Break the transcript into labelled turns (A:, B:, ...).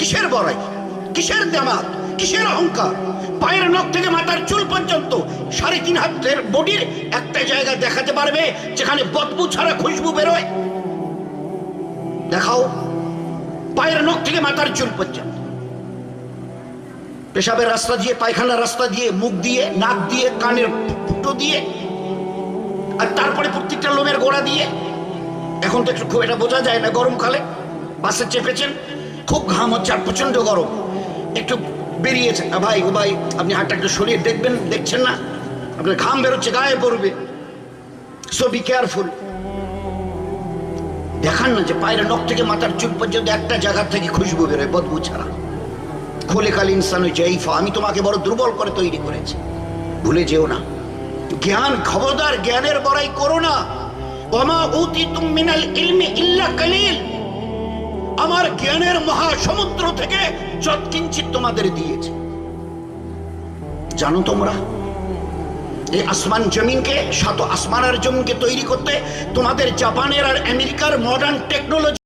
A: কিসের বড়াই, কিসের দামাত, কিসের অহংকার? পায়ের নখ থেকে মাথার চুল পর্যন্ত 3.5 হাতের বডির একটা জায়গা দেখাতে পারবে যেখানে বদবু ছাড়া খুশবু বেরোয়? দেখাও। পায়ের নখ থেকে মাথার চুল পর্যন্ত, পেশাবের রাস্তা দিয়ে, পায়খানার রাস্তা দিয়ে, মুখ দিয়ে, নাক দিয়ে, কানের ফুটো দিয়ে, আর তারপরে প্রত্যেকটা লোমের গোড়া দিয়ে। এখন তো একটু খুব এটা বোঝা যায় না, গরমকালে বাসে চেপেছেন, খুব ঘাম হচ্ছে আর প্রচন্ড গরম, একটু বেরিয়েছে, ভাই ও ভাই আপনি হাতটা একটু সরিয়ে দেখবেন, দেখছেন না আপনার ঘাম বেরোচ্ছে, গায়ে পড়বে। So be careful. দেখান না যে পায়ের নখ থেকে মাথার চুল পর্যন্ত একটা জায়গা থেকে খুশবু বেরোয় বদবু ছাড়া। খোলেকাল ইনসান জাইফা, আমি তোমাকে বড় দুর্বল করে তৈরি করেছি, ভুলে যেও না। জ্ঞান, খবরদার জ্ঞানের বড়াই করো না। ওমা উতিতুম মিনাল ইলমি ইল্লা কালিল, আমার জ্ঞানের মহাসমুদ্র থেকে যৎকিঞ্চিৎ তোমাদের দিয়েছে। জানো তোমরা এই আসমান জমিনকে, 7 আসমান আর জমিনকে তৈরি করতে তোমাদের জাপানের আর আমেরিকার মডার্ন টেকনোলজি